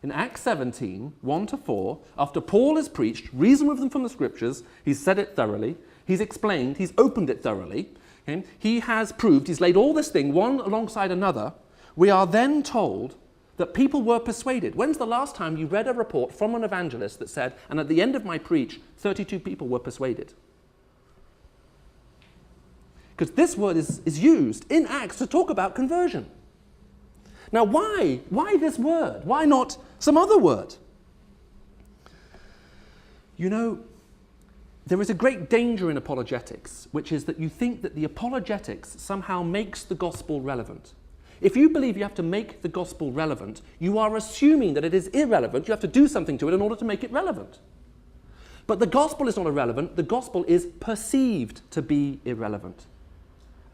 In Acts 17, 1-4, after Paul has preached, reason with them from the scriptures, he's said it thoroughly, he's explained, he's opened it thoroughly, okay? He has proved, he's laid all this thing one alongside another, we are then told that people were persuaded. When's the last time you read a report from an evangelist that said, and at the end of my preach, 32 people were persuaded? Because this word is used in Acts to talk about conversion. Now why? Why this word? Why not some other word? You know, there is a great danger in apologetics, which is that you think that the apologetics somehow makes the gospel relevant. If you believe you have to make the gospel relevant, you are assuming that it is irrelevant. You have to do something to it in order to make it relevant. But the gospel is not irrelevant. The gospel is perceived to be irrelevant.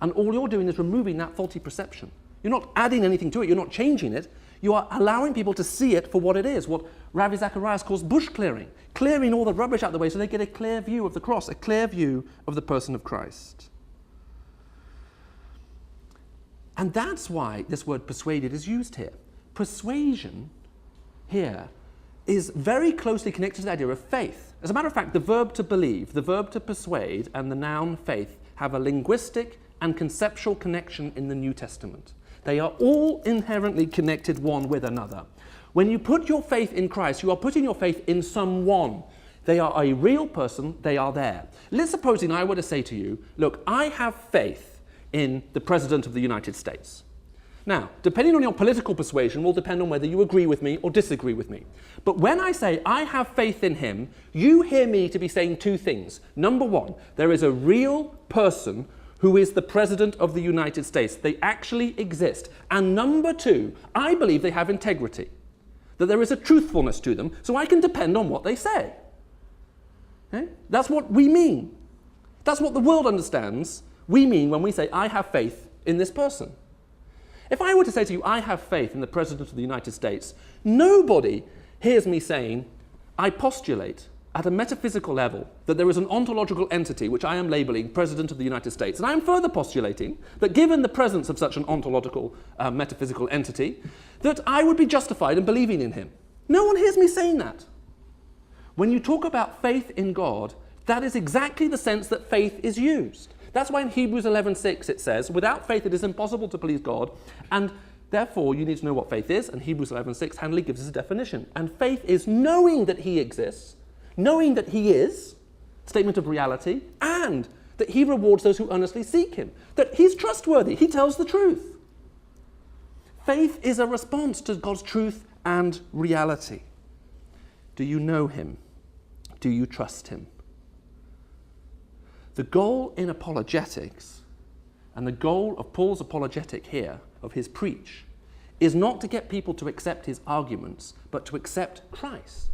And all you're doing is removing that faulty perception. You're not adding anything to it. You're not changing it. You are allowing people to see it for what it is, what Ravi Zacharias calls bush clearing, clearing all the rubbish out of the way so they get a clear view of the cross, a clear view of the person of Christ. And that's why this word persuaded is used here. Persuasion here is very closely connected to the idea of faith. As a matter of fact, the verb to believe, the verb to persuade, and the noun faith have a linguistic and conceptual connection in the New Testament. They are all inherently connected one with another. When you put your faith in Christ, you are putting your faith in someone. They are a real person, they are there. Let's supposing I were to say to you, look, I have faith in the President of the United States. Now, depending on your political persuasion will depend on whether you agree with me or disagree with me. But when I say I have faith in him, you hear me to be saying two things. Number one, there is a real person who is the President of the United States. They actually exist. And number two, I believe they have integrity, that there is a truthfulness to them, so I can depend on what they say. Okay? That's what we mean. That's what the world understands we mean when we say, I have faith in this person. If I were to say to you, I have faith in the President of the United States, nobody hears me saying, I postulate at a metaphysical level that there is an ontological entity which I am labeling President of the United States. And I am further postulating that given the presence of such an ontological metaphysical entity, that I would be justified in believing in him. No one hears me saying that. When you talk about faith in God, that is exactly the sense that faith is used. That's why in Hebrews 11:6 it says, without faith it is impossible to please God, and therefore you need to know what faith is, and Hebrews 11:6 handily gives us a definition. And faith is knowing that he exists, knowing that he is, statement of reality, and that he rewards those who earnestly seek him, that he's trustworthy, he tells the truth. Faith is a response to God's truth and reality. Do you know him? Do you trust him? The goal in apologetics, and the goal of Paul's apologetic here, of his preach, is not to get people to accept his arguments, but to accept Christ.